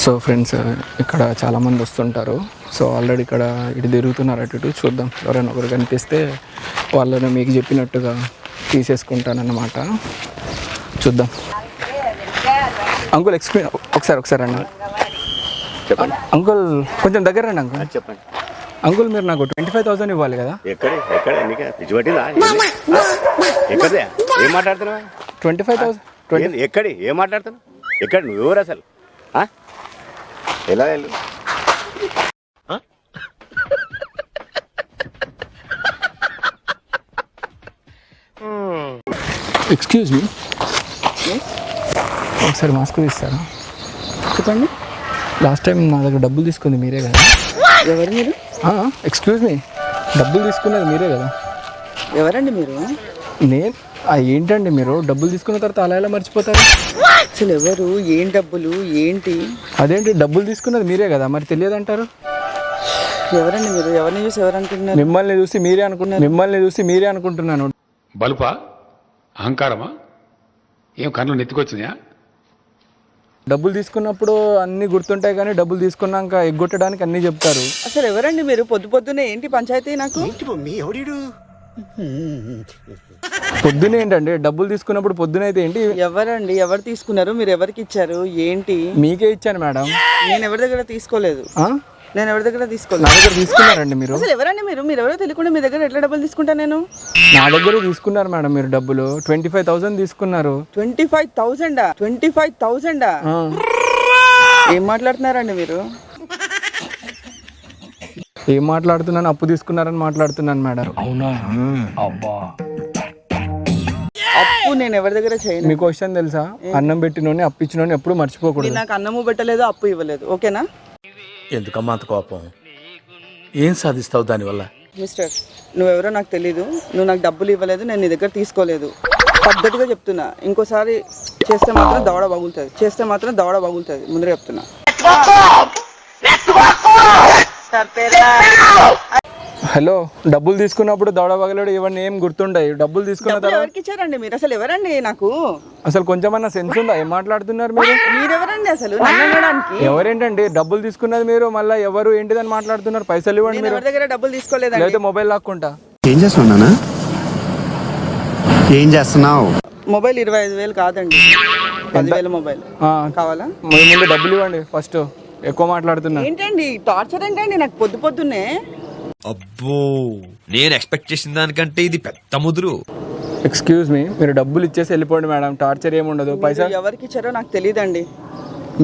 So friends, ఇక్కడ చాలామంది వస్తుంటారు. సో ఆల్రెడీ ఇక్కడ ఇటు తిరుగుతున్నారు, అటు ఇటు చూద్దాం. ఎవరైనా ఒకరు కనిపిస్తే వాళ్ళని మీకు చెప్పినట్టుగా తీసేసుకుంటానన్నమాట. చూద్దాం. అంకుల్ ఒకసారి అన్న చెప్పండి. అంకుల్ కొంచెం దగ్గర రండి అంకుల్. చెప్పండి అంకుల్, మీరు నాకు 25,000 ఇవ్వాలి కదా. ఎక్కడ ఏం మాట్లాడుతున్నావా? 25,000 ఎక్కడి ఏం మాట్లాడుతున్నావు? ఎక్కడ నువ్వు ఎవరు అసలు? ఎలా వెళ్ళు? ఎక్స్క్యూజ్ మీ, ఒకసారి మాస్క్ తీస్తారా? చెప్పండి. లాస్ట్ టైం నా దగ్గర డబ్బులు తీసుకుంది మీరే కదా. ఎవరు మీరు? ఎక్స్క్యూజ్ మీ, డబ్బులు తీసుకున్నది మీరే కదా. ఎవరండి మీరు? నేను ఏంటండి మీరు డబ్బులు తీసుకున్న తర్వాత అలా ఎలా మర్చిపోతారు? అసలు ఎవరు, ఏం డబ్బులు, ఏంటి? అదేంటి, డబ్బులు తీసుకున్నది మీరే కదా, మరి తెలియదంటారు? ఎవరండి మీరు? ఎవరిని చూసి ఎవరు అనుకుంటున్నారు? మిమ్మల్ని చూసి మీరే అనుకుంటున్నాను. బలుపా, అహంకారమా, ఏం కళ్ళు నెత్తికొచ్చినాయా? డబ్బులు తీసుకున్నప్పుడు అన్నీ గుర్తుంటాయి, కానీ డబ్బులు తీసుకున్నాక ఎగ్గొట్టడానికి అన్నీ చెప్తారు. అసలు ఎవరండి మీరు? పొద్దున్నే ఏంటి పంచాయతీ? నాకు పొద్దునే ఏంటండి, డబ్బులు తీసుకున్నప్పుడు పొద్దునైతే ఏంటి? ఎవరండి? ఎవరు తీసుకున్నారు? మీరు ఎవరికి ఇచ్చారు? ఏంటి? మీకే ఇచ్చాను మేడం. నేను ఎవరి దగ్గర తీసుకోలేదు. నేను ఎవరి దగ్గర తీసుకోలేదు. నా దగ్గర తీసుకున్నారండి మీరు. అసలు ఎవరండి మీరు? మీరు ఎవరో తెలియకుండా మీ దగ్గర ఎట్లా డబ్బులు తీసుకుంటా నేను? నా దగ్గర తీసుకున్నారు మేడం మీరు డబ్బులు. 25,000 తీసుకున్నారు. 25,000? ఏం మాట్లాడుతున్నారండి మీరు? ఏం మాట్లాడుతున్నాను? అప్పు తీసుకున్నారని మాట్లాడుతున్నాను మేడం. అవునా? అబ్బా, అప్పు నేను ఎవరి దగ్గర చేయను. మీకు క్వశ్చన్ తెలుసా? అన్నం పెట్టినోని అప్పు ఇచ్చినోని ఎప్పుడు మర్చిపోకూడదు. నాకు అన్నము పెట్టలేదు, అప్పు ఇవ్వలేదు. ఓకేనా? ఎందుకమ్మా అంత కోపం? ఏం సాధిస్తావు దానివల్ల? మిస్టర్, నువ్వెవరో నాకు తెలీదు. నువ్వు నాకు డబ్బులు ఇవ్వలేదు, నేను నీ దగ్గర తీసుకోలేదు. పద్ధతిగా చెప్తున్నా. ఇంకోసారి చేస్తే మాత్రం దవడ బాగుంటుంది. ముందర చెప్తున్నా. హలో, డబ్బులు తీసుకున్నప్పుడు దవడ పగలడు ఇవన్నీ ఏం గుర్తుండయి. డబ్బులు తీసుకున్న తర్వాత ఎవరికి ఇచ్చారండి మీరు? అసలు ఎవరండి? నాకు అసలు కొంచెమన్నా సెన్స్ ఉందా? ఏం మాట్లాడుతున్నారు మీరు? మీరెవరండి అసలు నన్ను అనడానికి? ఎవరేంటండి, డబ్బులు తీసుకున్నది మీరు, మళ్ళీ ఎవరు ఏంటిదని మాట్లాడుతున్నారు? పైసలు ఇవ్వండి. మీరు ఎవరి దగ్గర డబ్బులు తీసుకోలేదండి. లేదా మొబైల్ లాక్కుంటా. ఏం చేస్తున్నావు? మొబైల్ 25,000 కాదండి, 10,000 మొబైల్ కావాలా? ముందు డబ్బులు ఇవ్వండి ఫస్ట్. ఎక్కువ మాట్లాడుతున్నా. ఏంటండి టార్చర్? ఏంటండి నాకు పొద్దున్నే? అబ్బో, నేను ఎక్స్పెక్ట్ చేసిన దానికంటే ఇది పెద్ద ముదురు. ఎక్స్క్యూజ్ మీ, మీరు డబ్బులు ఇచ్చేసి వెళ్ళిపోండి మేడం. టార్చర్ ఏముండదు. పైసలు ఎవరికి ఇచ్చారో నాకు తెలియదండి.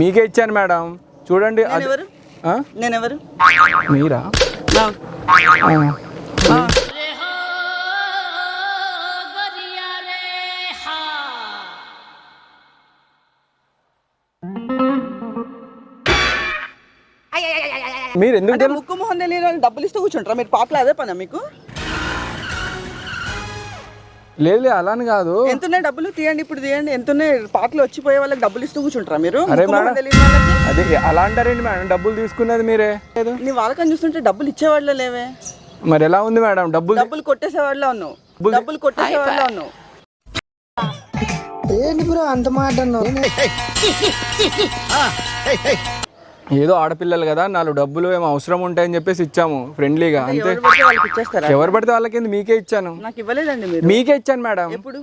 మీకే ఇచ్చాను మేడం. చూడండి. నేనెవరు? మీరా? మీరు ఎందుకు ముక్కు మొహం తెలియని డబ్బులు ఇస్తూ కూర్చుంటారా మీరు? పాపలు అదే పనా మీకు? లేదు, అలాని కాదు. ఎంతున్నాయి డబ్బులు? తీయండి, ఇప్పుడు తీయండి. ఎంతున్నాయి? పాటలు వచ్చిపోయే వాళ్ళకి డబ్బులు ఇస్తూ కూర్చుంటారా మీరు? అరే మేడం, అదే అలా అంటారేంటి మేడం? డబ్బులు తీసుకున్నది మీరే. నీ వాళ్ళకని చూస్తుంటే డబ్బులు ఇచ్చేవాళ్ళే లేవే. మరి ఎలా ఉంది మేడం? డబ్బులు కొట్టేసేవాళ్ళే ఉన్నావు. ఏంటి బ్రో అంత మాట అన్నావు? ఏదో ఆడపిల్లలు కదా, 4 డబ్బులు ఏమో అవసరం ఉంటాయని చెప్పేసి ఇచ్చాము ఫ్రెండ్లీగా, అంతే. ఎవరు పడితే వాళ్ళకి మీకే ఇచ్చాను. నాకు ఇవ్వలేదండి మీరు? మీకే ఇచ్చాను మేడం. ఎప్పుడు?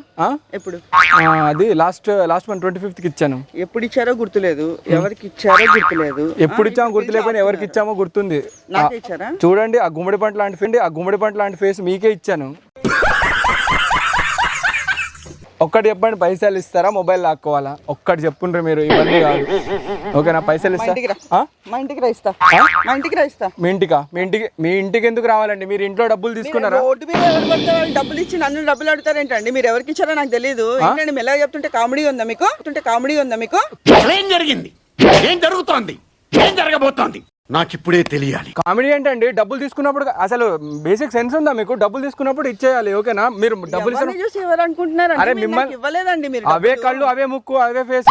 అది లాస్ట్ మంత్ 25th ఇచ్చాను. ఎప్పుడు ఇచ్చారో గుర్తులేదు, ఎవరికి ఇచ్చారో గుర్తులేదు. ఎప్పుడు ఇచ్చామో గుర్తులేకపోయినా ఎవరికి ఇచ్చామో గుర్తుంది. నాకే ఇచ్చారా? చూడండి, ఆ గుమ్మడి పంట లాంటి ఫేస్ మీకే ఇచ్చాను. ఒక్కటి చెప్పండి, పైసలు ఇస్తారా మొబైల్ లాక్కోవాలా? ఒక్కటి చెప్పుండ్రు మీరు. ఇవన్నీ కాదు, ఓకేనా? పైసలు ఇస్తా. మా ఇంటికి రా ఇస్తా. మీ ఇంటికి ఎందుకు రావాలండి? మీరు ఇంట్లో డబ్బులు తీసుకున్నారా? రోడ్డు మీద ఎవరు పడితే డబ్బులు ఇచ్చి నన్ను డబ్బులు అడుగుతారు ఏంటండి? మీరు ఎవరికి ఇచ్చారో నాకు తెలియదు. ఏంటండి మెల్లగా చెప్తుంటే? కామెడీ ఉందా మీకు? ఏం జరిగింది? ఏం జరుగుతోంది? ఏం జరగబోతోంది? నాకిప్పుడే తెలియాలి. కామెడీ ఏంటండి? డబ్బులు తీసుకున్నప్పుడు అసలు బేసిక్ సెన్స్ ఉందా మీకు? డబ్బులు తీసుకున్నప్పుడు ఇచ్చేయాలి, ఓకేనా? మీరు డబ్బులు చూసి ఎవరు అనుకుంటున్నారు? అరే మిమ్మల్ని ఇవ్వలేదండి మీరు. అవే కళ్ళు, అవే ముక్కు, అవే ఫేస్.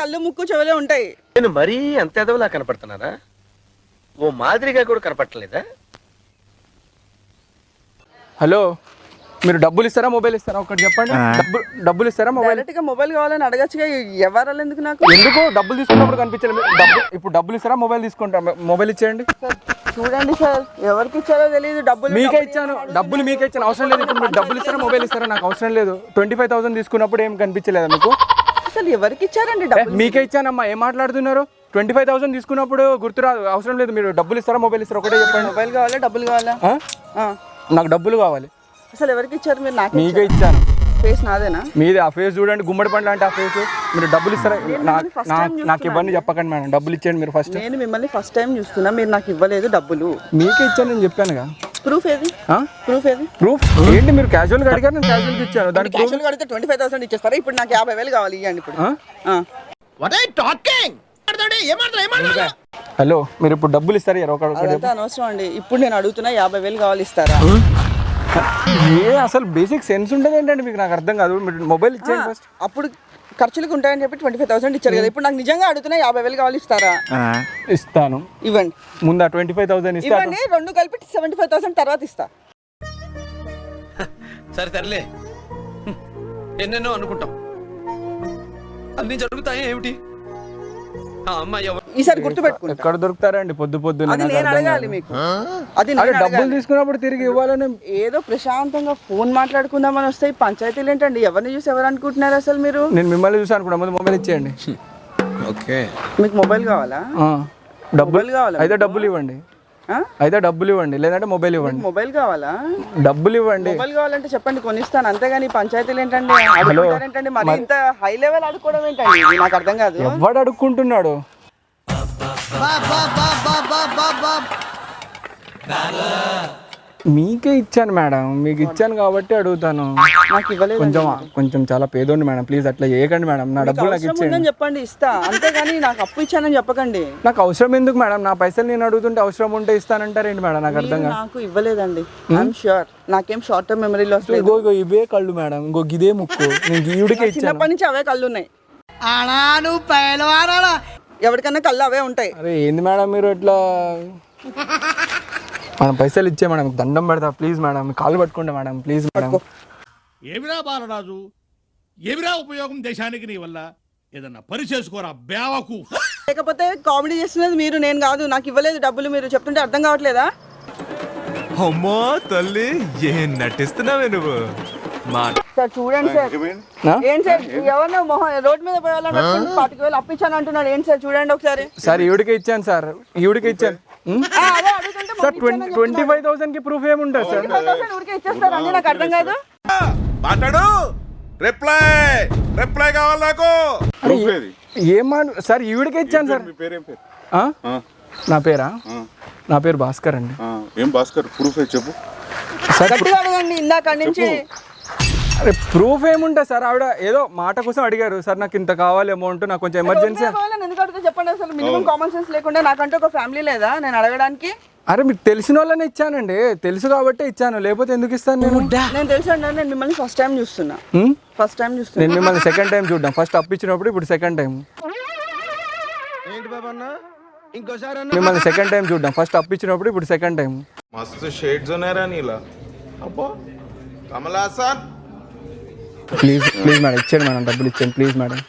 కళ్ళు ముక్కు చెవులే ఉంటాయి. నేను మరీ అంత ఎదవలా కనపడుతున్నారా? ఓ మాదిరిగా కూడా కనపడలేదా? హలో, మీరు డబ్బులు ఇస్తారా మొబైల్ ఇస్తారా ఒకటి చెప్పండి. డబ్బులు ఇస్తారా మొబైల్? డైరెక్ట్ గా మొబైల్ కావాలని అడగచ్చుగా, ఎవరు ఎందుకు నాకు? ఎందుకు డబ్బులు తీసుకున్నప్పుడు కనిపించలేదు? ఇప్పుడు డబ్బులు ఇస్తారా మొబైల్ తీసుకుంటా? మొబైల్ ఇచ్చేయండి. చూడండి సార్, ఎవరికి ఇచ్చారో తెలియదు. డబ్బులు మీకే ఇచ్చాను, డబ్బులు మీకే ఇచ్చాను, అవసరం లేదు. ఇప్పుడు మీరు డబ్బులు ఇస్తారా మొబైల్ ఇస్తారా? నాకు అవసరం లేదు. 25,000 తీసుకున్నప్పుడు ఏం కనిపించలేదా మీకు? అసలు ఎవరికి ఇచ్చారండి డబ్బులు? మీకే ఇచ్చానమ్మా, ఏం మాట్లాడుతున్నారు? 25,000 తీసుకున్నప్పుడు గుర్తురాదు, అవసరం లేదు. మీరు డబ్బులు ఇస్తారా మొబైల్ ఇస్తారా ఒకటే చెప్పండి. మొబైల్ కావాలా డబ్బులు కావాలా? నాకు డబ్బులు కావాలి. అసలు ఎవరికి ఇచ్చారు మీరు? నాకు మీకే ఇచ్చాను. ఫేస్ నాదేనా? మీది ఆ ఫేస్ చూడండి, గుమ్మడి పండు అంటే ఆ ఫేస్. మీరు డబ్బులు ఇస్తారా? నాకు ఇవ్వని చెప్పకండి మేడం, డబ్బులు ఇచ్చేయండి మీరు ఫస్ట్. నేను మిమ్మల్ని ఫస్ట్ టైం చూస్తున్నా, మీరు నాకు ఇవ్వలేదు డబ్బులు. మీకే ఇచ్చాను నేను చెప్పానుగా. ప్రూఫ్ ఏది? ప్రూఫ్ ఏది? ప్రూఫ్ ఏంటి? మీరు క్యాజువల్గా అడిగారు, నేను క్యాజువల్గా ఇచ్చాను. దానికి క్యాషువల్గా అడిగితే 25,000 ఇచ్చేస్తారా? ఇప్పుడు నాకు 50,000 కావాలి, ఇవ్వండి ఇప్పుడు. హలో, మీరు ఇప్పుడు డబ్బులు ఇస్తారా? అదంతా అనవసరం అండి. ఇప్పుడు నేను అడుగుతున్నా 50,000 కావాలి, ఇస్తారా? అసలు బేసిక్ సెన్స్ ఉండదు ఏంటండి మీకు? నాకు అర్థం కాదు. మీరు మొబైల్ ఇచ్చేయండి ఫస్ట్. అప్పుడు ఖర్చులకు ఉంటాయని చెప్పి 25,000 ఇచ్చారు కదా. ఇప్పుడు నాకు నిజంగా అడుగుతున్నా 50,000 కావాలి, ఇస్తారా? ఇస్తాను. ఇవ్వండి. ముందు 25,000 ఇస్తాను. ఇవ్వండి, రెండు కలిపి 75,000 తర్వాత ఇస్తా. సరే తరలే, ఎన్నెన్నో అనుకుంటాం, అన్ని జరుగుతాయి ఏమిటి? అమ్మాయి ఈసారి గుర్తు పెట్టుకుంటా. ఎక్కడ దొరుకుతారండి పొద్దున? అది నేను అడగాలి మీకు. అది డబ్బులు తీసుకున్నప్పుడు తిరిగి ఇవ్వాలని. ఏదో ప్రశాంతంగా ఫోన్ మాట్లాడుకుందామని వస్తాయి పంచాయతీలు ఏంటండి? ఎవరిని చూసి ఎవరు అనుకుంటున్నారు అసలు మీరు? నేను మిమ్మల్ని చూసాను అనుకుంటా. ముందు మొబైల్ ఇచ్చేయండి. ఓకే, మీకు మొబైల్ కావాలా? డబ్బులు కావాలి. అయితే డబ్బులు ఇవ్వండి. అయితే డబ్బులు ఇవ్వండి, లేదంటే మొబైల్ ఇవ్వండి. మొబైల్ కావాలా? డబ్బులు ఇవ్వండి. మొబైల్ కావాలంటే చెప్పండి, కొనిస్తాను. అంతేగాని పంచాయతీలు ఏంటండి? అడుగుతారేంటండి? మరి ఇంత హై లెవెల్ ఆడుకోవడం ఏంటండి? ఇది నాకు అర్థం కాదు. ఎవడు అడుక్కుంటున్నాడు? మీకే ఇచ్చాను మేడం, మీకు ఇచ్చాను కాబట్టి అడుగుతాను. నాకు ఇవ్వలేదు. కొంచెం చాలా పేదోండి మేడం, ప్లీజ్ అట్లా చేయకండి మేడం. నా డబ్బులు నాకు ఇచ్చేయండి. చెప్పండి, ఇస్తా. అంతేగాని నాకు అప్పు ఇచ్చానని చెప్పకండి. నాకు అవసరం ఎందుకు మేడం? నా పైసలు నేను అడుగుతుంటే అవసరం ఉంటే ఇస్తానంటారేంటి మేడం? నాకు అర్థం కాదు. నాకు ఇవ్వలేదండి. I'm sure. నాకేం షార్ట్ టర్మ్ మెమరీ లాస్ లేదు. ఇంకో ఇవే కళ్ళు మేడం, ఇంకో ఇదే ముక్కు. నేను గీయుడికే ఇచ్చాను. చిన్నప్పటి నుంచి అవే కళ్ళు ఉన్నాయి. ఎవరికన్నా కళ్ళు అవే ఉంటాయి. అరే ఏంది మేడం మీరు ఇట్లా? మనం పైసలు ఇచ్చే మేడం, దండం పెడతా ప్లీజ్ మేడం, కాళ్ళు పట్టుకుంటా మేడం, ప్లీజ్ మేడం. ఏమిరా బాలరాజు, ఏమిరా ఉపయోగం దేశానికి నీ వల్ల? ఏదన్నా పని చేసుకోరా బేవకు. లేకపోతే కామెడీ చేస్తున్నది మీరు, నేను కాదు. నాకు ఇవ్వలేదు డబ్బులు. మీరు చెప్తుంటే అర్థం కావట్లేదా? అమ్మో తల్లి, ఏం నటిస్తున్నావే నువ్వు? సార్ చూడండి సార్. ఏంటి సార్, ఎవరినో రోడ్ మీద పోయాలని 25,000 అప్పించాను అంటున్నాడు. ఏంటి సార్ చూడండి ఒకసారి. సార్ ఈవిడికే ఇచ్చాను సార్, ఈవిడికే ఇచ్చాను. సార్ 25,000 కి ప్రూఫ్ ఏముంటుంది సార్? 25,000 ఊరికే ఇచ్చేస్తారు అండి, నాకు అర్థం కాదు. మాట్లాడు. రిప్లై కావాలి నాకు. ఏం సార్ ఈవిడికే ఇచ్చాను సార్. నా పేరా? నా పేరు భాస్కర్ అండి. ఏం భాస్కర్? ప్రూఫ్ చెప్పు. గట్టిగా అడగండి ఇందాక నుంచి. అరే ప్రూఫ్ ఏముంటుంది సార్? ఆవిడ ఏదో మాట కోసం అడిగారు సార్, నాకు ఇంత కావాలి అమౌంట్, నాకు కొంచెం ఎమర్జెన్సీ. ఎందుకు అడిగితే చెప్పండి. అసలు మినిమం కామన్ సెన్స్ లేకుండా నాకంటే ఒక ఫ్యామిలీ లేదా నేను అడగడానికి? అరే మీకు తెలిసిన వాళ్ళనే ఇచ్చానండి, తెలుసు కాబట్టి ఇచ్చాను, లేకపోతే ఎందుకు ఇస్తాను నేను? నేను తెలుసు అండి, నేను మిమ్మల్ని ఫస్ట్ టైం చూస్తున్నా. ఫస్ట్ టైం చూస్తున్నా. నేను మిమ్మల్ని సెకండ్ టైం చూద్దాం. ఫస్ట్ అప్పు ఇచ్చినప్పుడు, ఇప్పుడు సెకండ్ టైం. మిమ్మల్ని సెకండ్ టైం చూద్దాం. ఫస్ట్ అప్పు ఇచ్చినప్పుడు, ఇప్పుడు సెకండ్ టైం. మస్తు షేడ్స్ ఉన్నారా నీలా? అబ్బో కమల్ హాసన్. ప్లీజ్ మేడం ఇచ్చేయండి మేడం, డబ్బులు ఇచ్చేయండి ప్లీజ్ మేడం.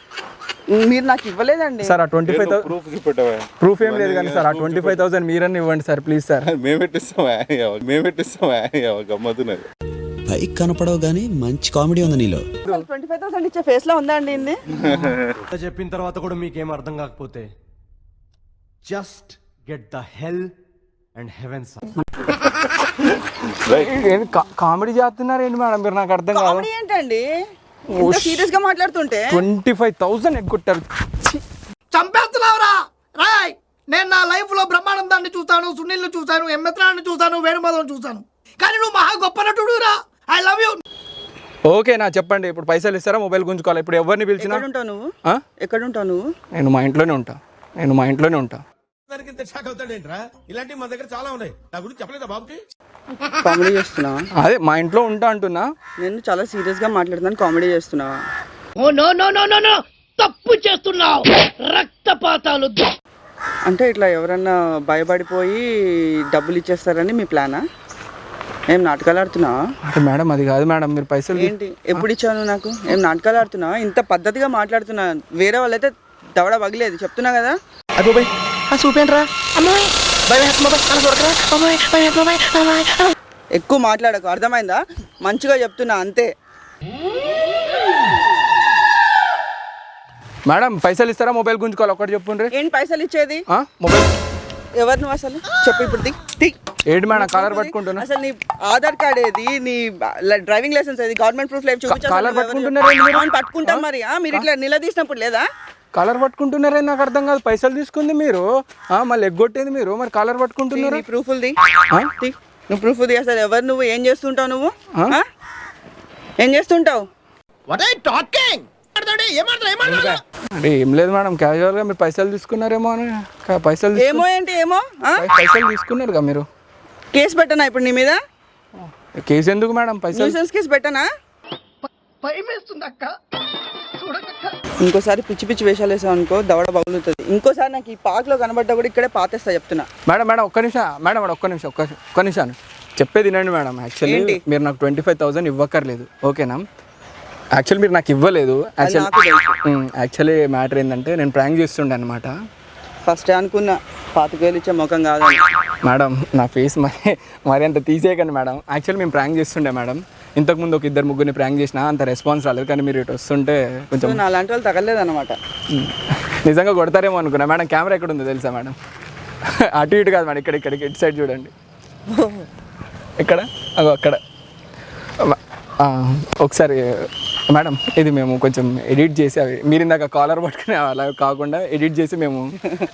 మీరు నాకు ఇవ్వలేదండి సార్. ఆ 25,000 ప్రూఫ్ చూపెట్టవా? ప్రూఫ్ ఏం లేదు కానీ సార్, ఆ 25,000 మీరన్నీ ఇవ్వండి సార్ ప్లీజ్ సార్. మేమెట్టిస్తామా గమ్మతున్నది. పైకి కనపడవు కానీ మంచి కామెడీ ఉంది నీలో. 25,000 ఇచ్చే ఫేస్ లో ఉందా అండి ఇది? చెప్పిన తర్వాత కూడా మీకేం అర్థం కాకపోతే just get the hell and heavens. Comedy చేస్తున్నారు ఏంటి మేడం మీరు? నాకు అర్థం కాదు. కామెడీ ఏంటండి? సీరియస్ గా మాట్లాడుతుంటే 25,000 ఎగ్గొట్టారు. చంపేస్తున్నావురా రాయ్. నేను నా లైఫ్ లో బ్రహ్మానందాన్ని చూస్తాను, సునీల్ని చూసాను, ఎంఎత్రాన్ని చూసాను, వేణుమాధవన్ చూసాను, కానీ నువ్వు మహా గొప్ప నటుడురా. I love you. ఓకే నా చెప్పండి, ఇప్పుడు పైసలు ఇస్తారా? మొబైల్ గుంజుకోవాలి. ఇప్పుడు ఎవరిని పిలిచినా? ఎక్కడ ఉంటావు నువ్వు? నేను మా ఇంట్లోనే ఉంటా. ఇలాంటి మా దగ్గర చాలా ఉన్నాయి. నా గురించి చెప్పలేదా బాబుకి? కామెడీ చేస్తున్నావా? అదే మా ఇంట్లో ఉంటా అంటున్నా. నేను చాలా సీరియస్ గా మాట్లాడుతున్నాను, కామెడీ చేస్తున్నావా? Oh no no no no no, తప్పు చేస్తున్నావు. రక్తపాతాలు. అంటే ఇట్లా ఎవరన్నా భయపడిపోయి డబ్బులు ఇచ్చేస్తారని మీ ప్లానా? ఏం నాటకాలు ఆడుతున్నావా? అంటే మేడం అది కాదు మేడం, మీరు పైసలు ఏంటి ఎప్పుడు ఇచ్చావు నాకు? ఏం నాటకాలు ఆడుతున్నావా? ఇంత పద్ధతిగా మాట్లాడుతున్నా, వేరే వాళ్ళైతే దవడ పగిలేదు చెప్తున్నా కదా. చూపేంట్రా ఎక్కువ మాట్లాడకు, అర్థమైందా? మంచిగా చెప్తున్నా అంతే. మేడం పైసలు ఇస్తారా మొబైల్ గుంజుకోవాలి ఒకటి చెప్పుండ్రి. ఏంటి పైసలు ఇచ్చేది? మొబైల్ ఎవరు నువ్వు అసలు? చెప్పు ఇప్పుడు ఏంటి మేడం కాలర్ పట్టుకుంటున్నా? అసలు నీ ఆధార్ కార్డ్ ఏది, నీ డ్రైవింగ్ లైసెన్స్ ఏది, గవర్నమెంట్ ప్రూఫ్ లేదు చూపించు. కాలర్ పట్టుకుంటున్నారా మీరు? పట్టుకుంటాం మరి. మీరు ఇట్లా నిలదీసినప్పుడు లేదా? కాలర్ పట్టుకుంటున్నారే నాకు అర్థం కాదు. పైసలు తీసుకుంది మీరు, మళ్ళీ ఎగ్గొట్టేది మీరు, మరి కాలర్ పట్టుకుంటున్నారు. ప్రూఫ్ ఉంది, నువ్వు ప్రూఫ్ ఉంది. అసలు ఎవరు నువ్వు? ఏం చేస్తుంటావు నువ్వు? ఏం చేస్తుంటావు? అంటే ఏం లేదు మేడం, క్యాజువల్ గా మీరు పైసలు తీసుకున్నారేమో అని. పైసలు ఏమో ఏంటి ఏమో పైసలు తీసుకున్నారుగా మీరు. కేసు పెట్టనా ఇప్పుడు నీ మీద? కేసు ఎందుకు మేడం? పైసలు కేసు పెట్టనా? ఇంకోసారి పిచ్చి పిచ్చి వేషాలు వేసావు అనుకో, దవడ పగులుతుంది. ఇంకోసారి నాకు ఈ పార్క్ లో కనబడ్డా కూడా ఇక్కడే పాతేస్తా చెప్తున్నా. మేడం ఒక్క నిమిషం ఒక్క నిమిషం చెప్పేది వినండి మేడం. యాక్చువల్లీ మీరు నాకు 25,000 ఇవ్వక్కర్లేదు, ఓకేనా? యాక్చువల్లీ మీరు నాకు ఇవ్వలేదు. యాక్చువల్లీ మ్యాటర్ ఏంటంటే నేను ప్రాంక్ చేస్తుండే అనమాట. ఫస్ట్ అనుకున్నా 25,000 ఇచ్చే ముఖం కాదని. మేడం నా ఫేస్ మరి అంత తీసేయకండి మేడం. యాక్చువల్లీ మేము ప్రాంక్ చేస్తుండే మేడం. ఇంతకుముందు ఒక 2-3 ప్రాంక్ చేసినా, అంత రెస్పాన్స్ రాలేదు. కానీ మీరు ఇటు వస్తుంటే కొంచెం నా అలాంటి వాళ్ళు తగలేదు అనమాట. నిజంగా కొడతారేమో అనుకున్నా మేడం. కెమెరా ఎక్కడ ఉందో తెలుసా మేడం? అటు ఇటు కాదు మేడం, ఇక్కడికి ఇటు సైడ్ చూడండి. ఇక్కడ అక్కడ ఒకసారి మేడం ఇది మేము కొంచెం ఎడిట్ చేసి, అవి మీరు ఇందాక కాలర్ పట్టుకుని అలా కాకుండా ఎడిట్ చేసి మేము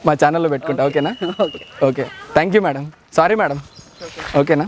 మా ఛానల్లో పెట్టుకుంటాం, ఓకేనా? Okay thank you madam. Sorry madam, ఓకేనా?